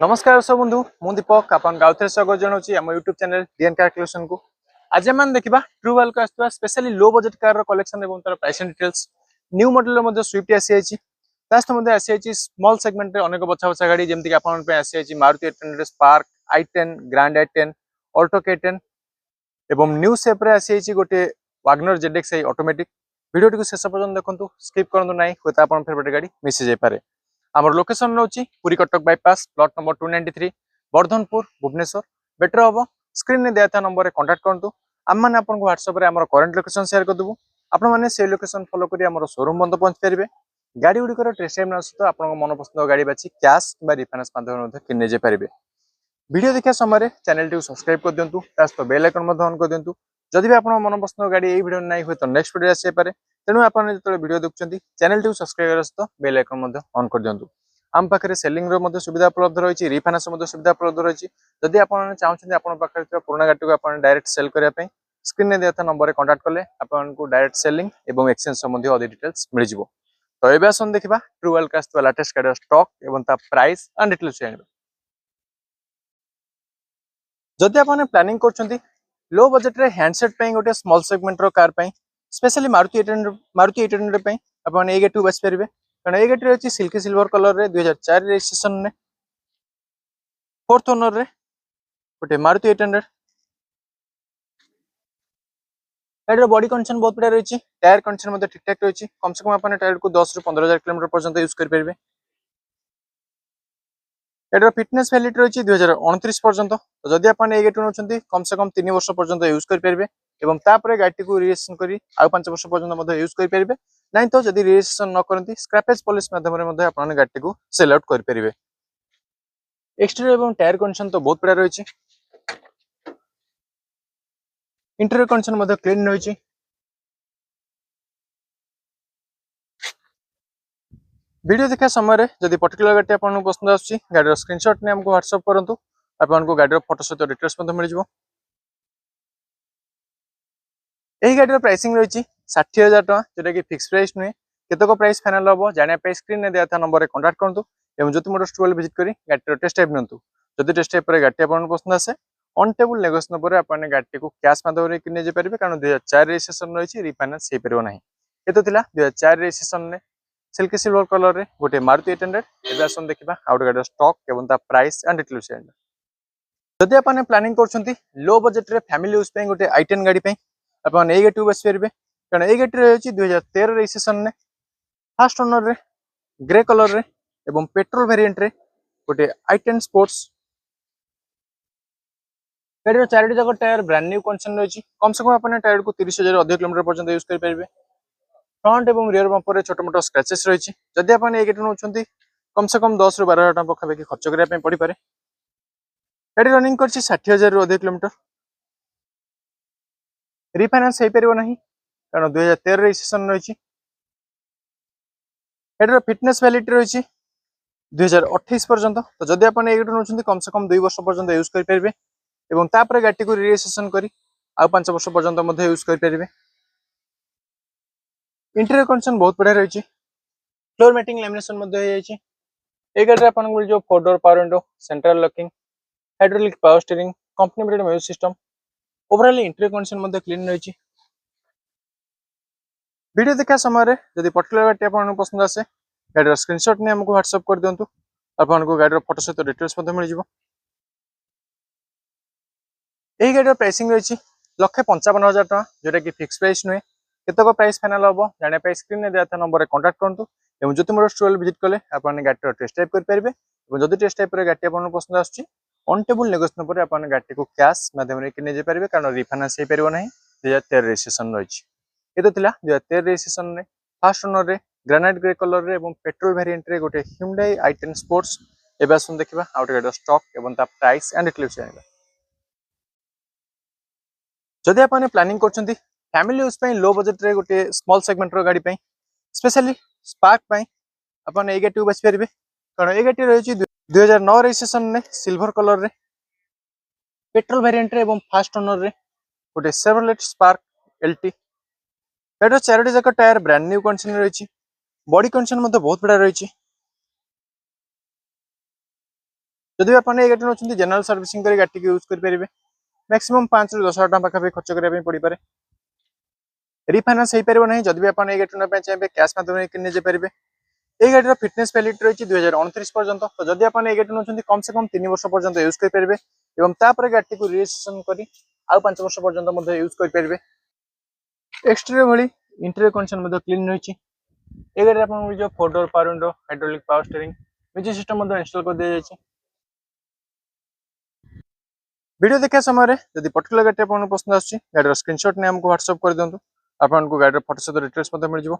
नमस्कार सब बंधु मु दीपक आपन गाउथे स्वागत जनाऊँ आम YouTube channel DN car collection को। आज आम देखा ट्रूवेल को आसवा specially low budget car collection और तार price and details new model Swift आसी आसी स्मॉल सेगमेंट रे अनेक बछा बछा गाड़ी जमती आपन आसी Maruti 800 spark i10 grand i10 Alto K10 एवं न्यू शेप रे आसी गोटे Wagner ZX automatic video T शेष पर्यंत देखो स्किप करूँ ना हुए आप फेवरेट गाड़ी मिसी जापे। आमर लोकेशन रोची Puri Cuttack bypass plot number 293 Vardhanpur Bhubaneswar बेटर हम स्क्रीन में दिया नंबर कांटेक्ट करूँ। आम मैंने आपको व्हाट्सएप में करंट लोकेशन शेयर करदेबू आपने से लोकेशन फॉलो कर शोरूम बंद पहुंच पारे। गाड़ी गुड़िकर टेस्ट ड्राइव सहित आप मन पसंद गाड़ी बाची कैश कि रिफाइनान्स माध्यम किने पारे। वीडियो देखा समय चैनल टी सब्सक्राइब कर दिंतु सहित बेल आइकन ऑन कर दिंतु जदि भी आप मन पसंद गाड़ी यही वीडियो नहीं हुए तो नेक्स्ट वीडियो आसपे। तेणु आप जो वीडियो देखते चैनल टी सब्सक्राइब सहित बेल आइकन ऑन कर दिंतु। आम पाखे सेलिंग सुविधा उपलब्ध रही रिफाइनान्स सुविधा उपलब्ध रही। जदि आप चाहते पाखे पुराना गाड़ी को आप डायरेक्ट सेल करने स्क्रीन में दिया नंबर कांटेक्ट कले आपको डायरेक्ट सेलिंग और एक्सचेंज संबंधी अधिक डिटेल्स मिल जाए। तो ये आसन देखा ट्रूवेल का लेटेस्ट गाड़ी स्टॉक और प्राइस एंड डिटेल्स जाना। जदि आप प्लानिंग कर लो बजेट रे हैंडसेट गोटे स्मॉल सेगमेंट रो कार स्पेशली मारुति 800 आप ए गाड़ी बस पारे कारण ए गाड़ी अच्छी सिल्की सिल्वर कलर रे 2004 रजिस्ट्रेशन ने फोर्थ ओनर रे गोटे मारुति 800 गाड़ी बॉडी कंडीशन बहुत बढ़िया रही। टायर कंडीशन ठीक ठाक रही। कम से कम आप टायर को 10 ରୁ 15,000 किलोमीटर पर्यंत यूज करेंगे। गाड़ी फिटनेस वैलिडिटी रही 2029 पर्यंत। तो जदि आप ए गाड़ी नौकरी कम से कम 3 वर्ष पर्यंत यूज करेंगे और तापर गाड़ी को रिजिस्ट्रेशन कर 5 वर्ष पर्यंत यूज करेंगे ना तो जदि रिजिस्ट्रेशन न करती स्क्रैपेज पॉलिसी माध्यम आप गाड़ी को सेल आउट करेंगे। एक्सटीरियर और टायर कंडीशन तो बहुत बढ़िया रही। इंटीरियर कंडीशन क्लीन रही। वीडियो देखा समय जदि पर्टिकुलर गाड़ी आपको पसंद आसूँ गाड़ी स्क्रीनशॉट ने हमको व्हाट्सएप करूँ आपको गाड़ी फोटो सहित डिटेल्स मिल जाए। यही गाड़ी प्राइसिंग रही 60,000 टका जोटा कि फिक्स प्राइस नुहे केतक प्राइस फाइनल हम जानापी स्क्रीन में दिया नंबर कांटेक्ट करूँ और ज्योति मोटर्स ट्रूवेल विजिट कर गाड़ी टेस्ट ड्राइव नियंतु। जदि टेस्ट ड्राइव पर गाड़ी आपको पसंद आसे ऑन टेबल नेगोशिएशन पर आप गाड़ी को कैश माध्यम किने पारे कारण 2004 रजिस्ट्रेशन रही रिफाइनान्स हो पार ना। ये तो 2004 रजिस्ट्रेशन में सिल्की सिल्वर कलर रे गोटे मारुति 800 एबे आसन देखा आउट गाड़ी स्टॉक और प्राइस एंड डिटेल्स। जदि आप प्लानिंग कर लो बजेट रे फैमिली यूज गोटे i10 गाड़ी आप ए गाड़ी बस पारे कारण ए गाड़ी रही 2013 रजिस्ट्रेशन ने फास्ट ओनर रे ग्रे कलर रे एवं पेट्रोल वेरिएंट रे गोटे i10 स्पोर्ट्स गाड़ी चारोटी जाक टायर ब्रांड न्यू कंडीशन रही। कम से कम आप टायर को 30,000 अधिक किलोमीटर पर्यंत यूज करेंगे। फ्रंट और रियर बंपर छोट मोट स्क्रैचेस रही। जदि आप ए गाड़ी नौकरी कम से कम 10 ରୁ 12,000 टका पाखापाखि खर्च करने पड़ पारे। गाड़ी रनिंग कर 60,000 ରୁ अधिक किलोमीटर रिफाइनान्स हो पार ना कारण 2013 रजिस्ट्रेशन रही। गाड़ी फिटनेस वैलिडिटी रही 2028 पर्यंत। तो जदि आप ए गाड़ी नौकरी कम से कम 2 वर्ष पर्यंत यूज करेंगे और तापर गाड़ी को रिजिस्ट्रेशन कर 5 वर्ष पर्यंत यूज करेंगे। इंटीरियर कंडीशन बहुत बढ़िया रही। फ्लोर मैटिंग लैमिनेशन ए गाड़ी में आपको मिल 4 door power window central locking hydraulic power steering company brand music system overall interior condition clean रही। वीडियो देखा समय जदि पर्टिकुलर गाड़ी आपको पसंद आसे गाड़ी स्क्रीनशॉट ने हमको व्हाट्सएप कर दिंतु आपको गाड़ी फोटो सहित डिटेल्स मिल जाए। यही गाड़ी प्राइसिंग रही 1,55,000 टका जोटा कि फिक्स प्राइस नुहे केतक प्राइस फाइनल हम जानापी स्क्रीन में दिया नंबर कांटेक्ट करूँ और ज्योति मोटर्स ट्रूवेल विजिट कले आप गाड़ी टेस्ट ड्राइव करेंगे और जब टेस्ट ड्राइव पर गाड़ी आपको पसंद आसूँ ऑन टेबल नेगोशिएशन पर आप गाड़ी को कैश माध्यम किने पारे कारण रिफाइनान्स हो पार ना 2013 रजिस्ट्रेशन रही। ये तो 2013 रजिस्ट्रेशन में फास्ट ओनर रे ग्रेनाइट ग्रे कलर रे पेट्रोल वेरिएंट रे गोटे Hyundai i10 स्पोर्ट्स एबे आसन देखा आउट गाड़ी स्टॉक और प्राइस एंड डिटेल्स जाना। जदि आप प्लानिंग कर फैमिली यूज लो बजेट रे गोटे स्मॉल सेगमेंट रो गाड़ी स्पेशली स्पार्क आप ए गाड़ी बस पारे कारण ए गाड़ी रही 2009 रजिस्ट्रेशन ने सिल्वर कलर रे पेट्रोल वेरिएंट रे फास्ट ओनर रे गोटे Chevrolet स्पार्क LT गाड़ी चारोटी जाक टायर ब्रांड न्यू कंडीशन रही। बॉडी कंडीशन बहुत बढ़िया रही। जदि आपण ए गाड़ी नौछंती जनरल सर्विसिंग करी गाड़ी यूज कर परिबे मैक्सिमम 5 ରୁ 10,000 टका पाखा खर्च करिया पड़ी पारे रिफाइनांस हो पार ना जदि आप ए गाड़ी ना चाहिए कैश माध्यम किने जे पारे ए गाड़ी फिटनेस वैलिडिटी रही 2029 पर्यंत तो जदि आप ए गाड़ी नौछंती कम से कम 3 वर्ष पर्यंत यूज कर पारे एवं तापर गाड़ी को रजिस्ट्रेशन करी आउ 5 वर्ष पर्यंत यूज कर पारे एक्सटीरियर भली इंटीरियर कंडीशन क्लीन रही ए गाड़ी आपको जो 4 door power window hydraulic power steering music system install कर दिया जाए वीडियो देखा समय जब पर्टिकुलर गाड़ी आपको पसंद आसी गाड़ी स्क्रीनशॉट ने हमको व्हाट्सएप कर दिंतु आपको गाड़ी फोटो सहित डिटेल्स मिल जाए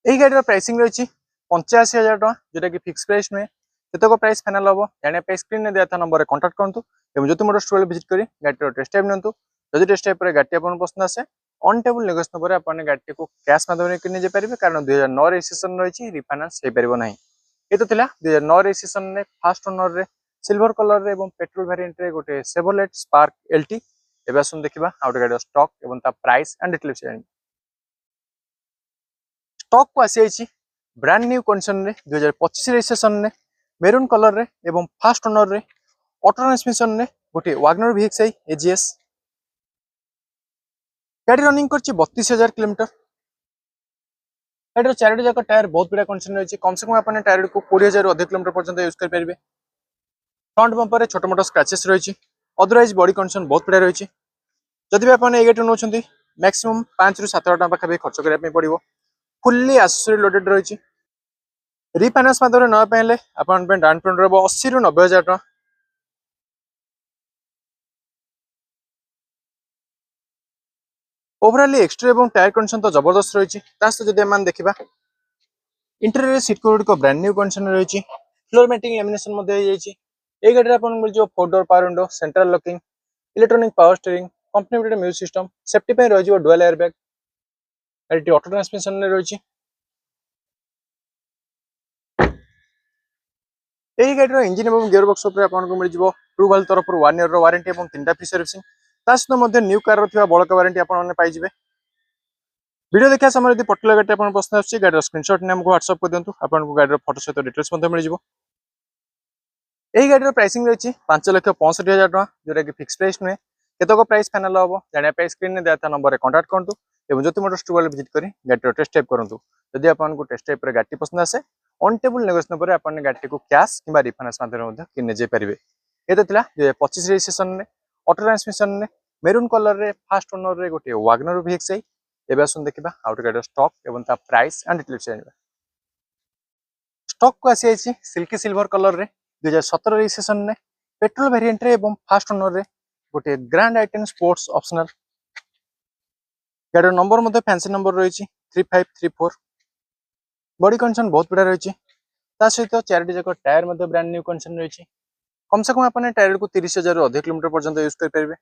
यही गाड़ी प्राइसिंग रही 85,000 टका जोटा कि फिक्स प्राइस नुहे केतक प्राइस फाइनाल हम जाना स्क्रीन में दिया नंबर कांटेक्ट करूँ और जो मोटर स्टोर विजिट कर गाड़ी टेस्ट ड्राइव नियंतु जदि टेस्ट ड्राइव पर गाड़ी आपको पसंद आसे ऑन टेबल नेगोशिएशन पर आपने गाड़ी को कैश माध्यम किने जे पारे कारण 2009 रजिस्ट्रेशन रही रिफाइनांस हो पार ना ये तो 2009 रजिस्ट्रेशन में फास्ट ओनर रे सिल्वर कलर रे पेट्रोल वेरिएंट रे गोटे सेवरलेट स्पार्क एलटी एबे आसन देखिबा आउट गाड़ी स्टॉक एवं ता प्राइस एंड डिटेल्स जानि स्टॉक को आसी आइछि ब्रांड न्यू कंडीशन रे 2025 रजिस्ट्रेशन ने मेरून कलर रे एवं फास्ट ओनर रे ऑटो ट्रांसमिशन रे गोटे वागनर वीएक्सआई एजीएस गाड़ी रनिंग करछि 32,000 किलोमीटर गाड़ी चारोटी जाक टायर बहुत बढ़िया कंडीशन रही कम से कम अपने टायर को 20,000 अधिक किलोमीटर पर्यंत यूज करेंगे फ्रंट बंपर छोट मोट स्क्रैचेस रही अदरवाइज बॉडी कंडीशन बहुत बढ़िया रही जदि भी आपने गाड़ी नौकरी मैक्सिमम 5 ରୁ 7,000 टका पाखा खर्च करने पड़ो फुल्ली एसेसरी लोडेड रही रिफाइनांस माध्यम ना पाइले डाउन पेमेंट रहा 80 ରୁ 90,000 टका ओवरऑल एक्सटीरियर और टायर कंडीशन तो जबरदस्त रही जब देखा इंटीरियर सीट कवर को ब्रांड न्यू कंडीशन रही फ्लोर मैटिंग लैमिनेशन ये गाड़ी आपको मिल 4 door power window central locking electronic power steering company fitted music system safety पे रही डुअल एयर बैग गाड़ी ऑटो ट्रांसमिशन रही यही गाड़ी इंजिन और गियर बॉक्स आपको मिल ट्रूवाल तरफ 1 ईयर वारंटी और 3टा फ्री सर्विसिंग सहित न्यू कार बड़का वारंटी आपने पाइबे वीडियो देखा समय यदि पर्टिकुलर गाड़ी आपको पसंद आसी गाड़ी स्क्रीनशॉट ने हमको व्हाट्सएप कर दिंतु आपको गाड़ी फोटो सहित डिटेल्स मिल जाए यही गाड़ी प्राइसिंग रही 5,65,000 टका जोटा कि फिक्स प्राइस नुहे केतक प्राइस फाइनाल हम जाना स्क्रीन में दिया नंबर कांटेक्ट करूँ और ज्योति मोटर स्टोर विजिट कर गाड़ी टेस्ट ड्राइव करूँ जदि आपको टेस्ट ड्राइव पर गाड़ी पसंद आसे ऑन टेबल नेगोशिएशन पर आपने गाड़ी को कैश कि रिफाइनांस माध्यम किने जे पारे ये तो 2025 रजिस्ट्रेशन में ऑटो ट्रांसमिशन में मेरून कलर रे फास्ट ओनर रे गोटे वागनर वीएक्सआई एबे आसन देखिबा आउट गाड़ी स्टॉक एवं ता प्राइस एंड डिटेल्स जानिबा स्टॉक को आसी आइछि सिल्की सिल्वर कलर रे 2017 रजिस्ट्रेशन ने पेट्रोल वेरिएंट रे एवं फास्ट ओनर रे गोटे ग्रैंड आइटन स्पोर्ट्स ऑप्शनल गाड़ी नंबर मते फैंसी नंबर रही 3534 बॉडी कंडीशन बहुत बढ़िया रही सहित चारोटी जाक टायर मते ब्रांड न्यू कंडीशन रही कम से कम अपने टायर को 30,000 ରୁ अधिक किलोमीटर पर्यंत यूज कर पारे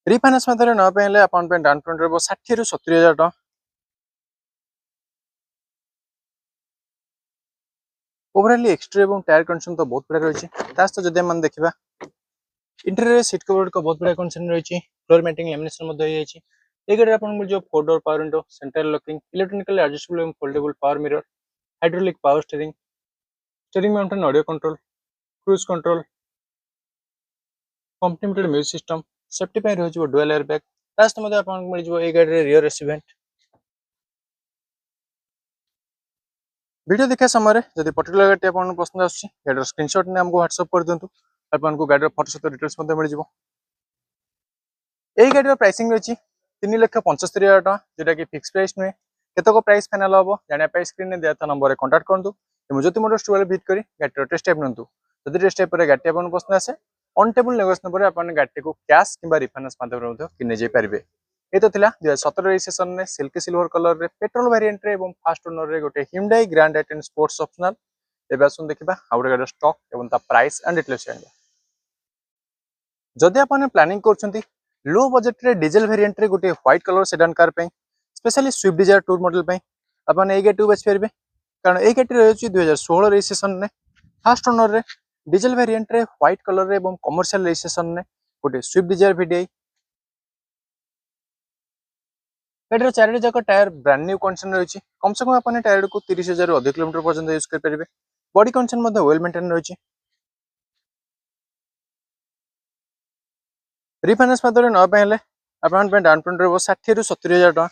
रिफाइनांस माध्यम ना पाइले डाउन पेमेंट रहा 60 ରୁ 70,000 टका ओवरऑल एक्सटीरियर और टायर कंडीशन तो बहुत बढ़िया रही जदि हम देखा इंटीरियर सीट कवर को बहुत बढ़िया कंडीशन रही फ्लोर मैटिंग लैमिनेशन ये गाड़ी आपको मिल 4 door power window central locking electrical adjustable और foldable power mirror hydraulic power steering steering mounted audio control cruise control company fitted music system safety पे रही डुअल एयर बैग सहित आपको मिल गाड़ी रियर एसी वेंट वीडियो देखा समय जब particular गाड़ी आपको पसंद आसी गाड़ी स्क्रीनशॉट ने हमको व्हाट्सएप कर दिंतु आपको गाड़ी फोटो सहित डिटेल्स मिल जाए यही गाड़ी प्राइसिंग रही 3,75,000 टका जोटा कि फिक्स प्राइस नुहे केतक प्राइस फाइनाल हम जाना स्क्रीन में दिया नंबर कांटेक्ट करूँ ज्योति मोटर स्टोर विजिट कर गाड़ी टेस्ट ड्राइव नियंतु जदि टेस्ट ड्राइव पर गाड़ी आपको पसंद आसे ऑन टेबल नेगोशिएशन पर आपने गाड़ी को कैश कि रिफाइनांस माध्यम किने जे पारे ये तो 2017 रजिस्ट्रेशन में सिल्की सिल्वर कलर रे पेट्रोल वेरिएंट रे फास्ट ओनर रे गोटे Hyundai ग्रैंड आइटन स्पोर्ट्स ऑप्शनल एबे आसन देखिबा आउट गाड़ी स्टॉक एवं ता प्राइस एंड डिटेल्स जानिबा जदि आपने प्लानिंग करछंती लो बजेट रे डीजल वेरिएंट रे गोटे व्हाइट कलर सेडान कार पे specially Swift Dzire tour model पे आपने ए गाड़ी बच पारे कारण ए गाड़ी रही 2016 रजिस्ट्रेशन ने फास्ट ओनर रे डीजल वेरिएंट रे व्हाइट कलर रे एवं कमर्शियल रजिस्ट्रेशन ने गोटे स्विफ्ट डिजायर वीडीआई गाड़ी चारोटी जाक टायर ब्रांड न्यू कंडीशन रही कम से कम आपने टायर को 30,000 रु अधिक किलोमीटर पर्यंत यूज करेंगे। बॉडी कंडीशन वेल मेंटेन रही। रिफाइनान्स माध्यम ना पाइले आपन डाउन पेमेंट रही 60 रु 70,000 टका।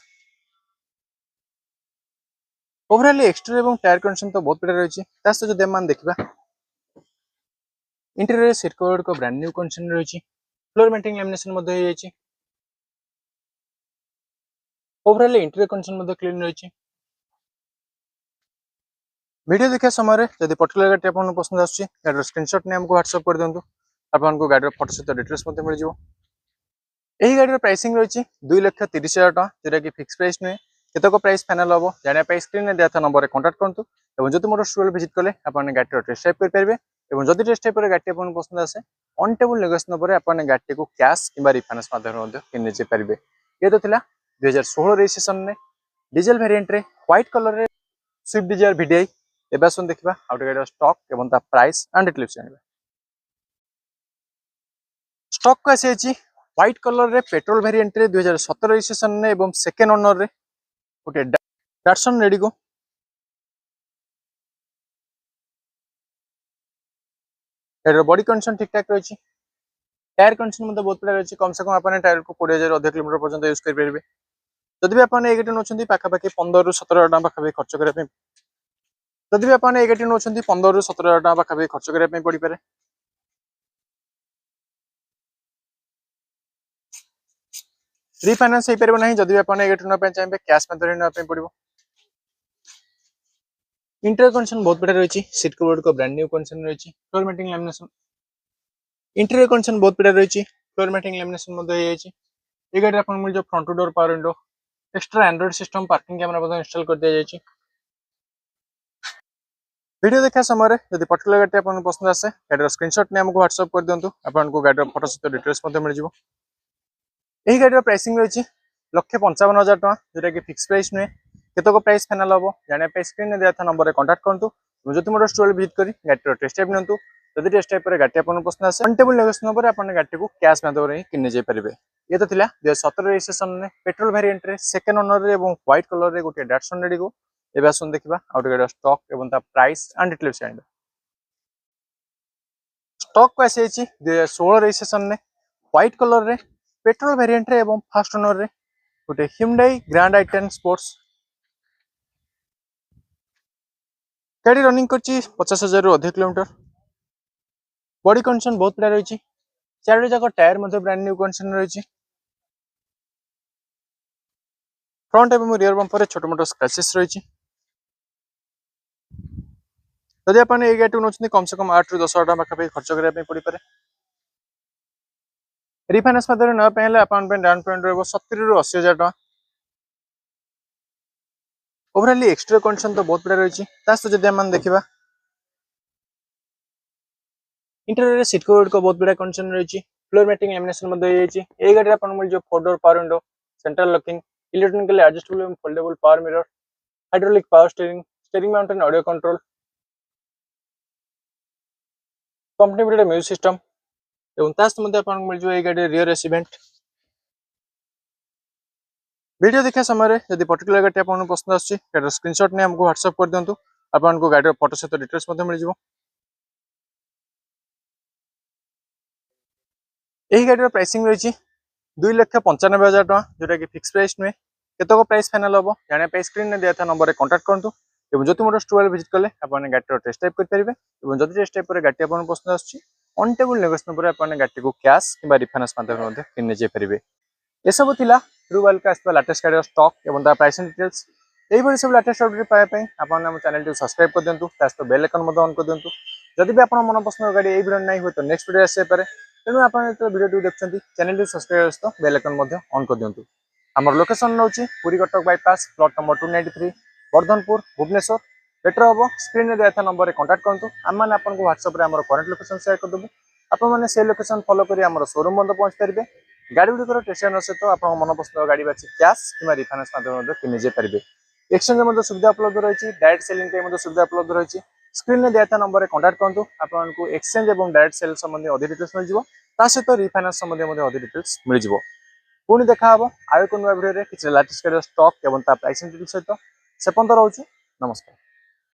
ओवरऑल एक्सटीरियर और टायर कंडीशन तो बहुत बढ़िया रही। जब हम देखा इंटीरियर सीट कवर को ब्रांड न्यू कंडीशन रही। Floor matting lamination overall interior condition clean रही। वीडियो देखा समय जब पर्टिकुलर गाड़ी आपको पसंद आसूँ गाड़ी स्क्रीनशॉट ने हमको व्हाट्सएप कर दिंतु आपको गाड़ी फोटो सहित डिटेल्स मिल जाए। यही गाड़ी प्राइसिंग रही 2,30,000 टका जोटा कि फिक्स प्राइस नुहे केतक प्राइस फाइनाल हम जाना स्क्रीन में दिया नंबर कंटाक्ट करूँ और जब मोर स्टोर विजिट कले आपने गाड़ी टेस्ट ड्राइव करेंगे और जब टेस्ट ड्राइव गाड़ी आपको पसंद आसे ऑन टेबल नेगोशिएशन पर आपने गाड़ी को कैश कि रिफाइनान्स माध्यम किनी पारे। ये तो 2016 रजिस्ट्रेशन में डीजल वेरिएंट रे व्हाइट कलर रे स्विफ्ट डिजायर VDI एबे आसन देखिबा आउट गाड़ी स्टॉक एवं ता प्राइस एंड डिटेल्स जानिबा। स्टॉक को आसी व्हाइट कलर रे पेट्रोल वेरिएंट रे 2017 रजिस्ट्रेशन ने एवं सेकेंड ओनर रे गोटे डाटसन रेडिगो। एडर बॉडी कंडीशन ठीक ठाक रही। टायर कंडीशन बहुत बढ़िया रही कम से कम आपने टायर को 20,000 अधिक किलोमीटर पर्यंत यूज करेंगे। जदि भी आपने गाड़ी नौकरी पाखापाखि 15 रु 17,000 टका पाखापाखि खर्च करने जदि भी आपने गाड़ी नौकरी 15 रु 17,000 टका पाखापाखि खर्च करने पड़ पारे। रिफाइनान्स हो पारे ना जदि आपने गाड़ी ना चाहिए कैश माध्यम ना पड़ो। इंटीरियर कंडीशन बहुत बढ़िया रही। सीट कवर को ब्रांड न्यू कंडीशन रही। Floor matting lamination interior condition बहुत बढ़िया रही। फ्लोर मैटिंग लैमिनेशन ये गाड़ी आपको मिल front door power window extra android system parking camera install कर दिया जाए। वीडियो देखा समय जब पर्टिकुलर गाड़ी आपको पसंद आसे गाड़ी स्क्रीनशॉट ने हमको व्हाट्सएप कर दिंतु आपको गाड़ी फोटो सहित डिटेल्स मिल जाए। यही गाड़ी प्राइसिंग रही 1,55,000 टका जोटा कि फिक्स प्राइस नुहे केतक प्राइस फाइनाल हम जाना स्क्रीन में दिया नंबर कंटाक्ट करूँ जब मोर स्टोर विजिट कर गाड़ी टेस्ट ड्राइव नियंतु जब टेस्ट ड्राइव पर गाड़ी आपको पसंद आसे ऑन टेबल नेगोशिएशन पर आपने गाड़ी को कैश माध्यम किनी पारे। ये तो 2017 रजिस्ट्रेशन में पेट्रोल वेरिएंट रे सेकेंड ओनर रे व्हाइट कलर रे गोटे डाटसन रेडिगो एबे आसन देखिबा आउट गाड़ी स्टॉक एवं ता प्राइस एंड डिटेल्स जानिबा। स्टॉक को आसी 2016 रजिस्ट्रेशन में व्हाइट कलर रे पेट्रोल वेरिएंट रे एवं फर्स्ट ओनर रे गोटे Hyundai ग्रैंड i10 स्पोर्ट्स गाड़ी रनिंग करची 50,000 रु अधिक किलोमीटर। बॉडी कंडीशन बहुत बढ़िया रही। चारोटी जाक टायर ब्रांड न्यू कंडीशन रही। फ्रंट एवं रियर बंपर छोट मोट स्क्रैचेस रही। जदि आपने ये गाड़ी नौकरी कम से कम 8 रु 10,000 टका पाखापाखि खर्च करने पड़ पारे। रिफाइनान्स माध्यम ना पाइले आपन डाउन पेमेंट रही 70 रु 80,000 टका। ओवरऑल एक्सटीरियर कंडीशन तो बहुत बढ़िया रही। जब हम देखा इंटीरियर सीट कवर को बहुत बढ़िया कंडीशन रही। फ्लोर मैटिंग लैमिनेशन ये गाड़ी आपको मिल 4 door power window central locking electrically adjustable and foldable power mirror hydraulic power steering steering mounted audio control company brand music system एवं आपको मिल ये गाड़ी रियर एसी वेंट। वीडियो देखा समय जब पर्टिकुलर गाड़ी आपको पसंद आसूँ गाड़ी स्क्रीनशॉट ने हमको व्हाट्सएप कर दिंतु आपको गाड़ी फोटो सहित डिटेल्स मिल जाए। यही गाड़ी प्राइसिंग रही 2,95,000 टका जोटा कि फिक्स प्राइस नुहे केतक प्राइस फाइनाल हम जाना स्क्रीन में दिया नंबर कंटाक्ट करूँ और जब मोर स्टोर विजिट कले आपने गाड़ी टेस्ट ड्राइव करेंगे और जब टेस्ट ड्राइव पर गाड़ी आपको पसंद आसूँ ऑन टेबल नेगोशिएशन पर आपने गाड़ी को कैश कि रिफाइनान्स माध्यम किनी पारे। ये सब ट्रू व्हील का आसपा लेटेस्ट गाड़ी स्टॉक एवं ता प्राइस डिटेल्स यही सब लेटेस्ट अपडेट पाइबा आपने चैनल को सब्सक्राइब कर दिंतु सहित बेल आइकन ऑन कर दिंतु जदि भी आप मन पसंद गाड़ी ये वीडियो नहीं हुए तो नेक्स्ट वीडियो आसे पारे तेणु आप वीडियो देखते चैनल को सब्सक्राइब सहित बेल आइकन ऑन कर दिंतु। आमर लोकेशन नौची Puri Cuttack bypass plot number 293 Vardhanpur Bhubaneswar बेटर हम स्क्रीन में दिया नंबर कंटाक्ट करूँ आम आपको व्हाट्सएप में करंट लोकेशन शेयर करदेबू आपने से लोकेशन फॉलो कर शोरूम बंद पहुंच पारे। गाड़ी गुड़िकर टेस्ट सहित आप मन पसंद गाड़ी बाछी कैश कि रिफाइनान्स माध्यम किनी पारे। एक्सचेंज सुविधा उपलब्ध रही डायरेक्ट सेलिंग सुविधा उपलब्ध रही स्क्रीन में दिया नंबर कंटाक्ट करूँ आपको एक्सचेंज और डायरेक्ट सेल संबंधी अधिक डिटेल्स मिल जाए सहित रिफाइनान्स संबंधी अधिक डिटेल्स मिल जाए। पुणी देखा हम आउ एक नुआ भिडियो किसी लेटेस्ट गाड़ी स्टॉक एवं प्राइसिंग डिटेल्स सहित से पर्यंत रोचे नमस्कार।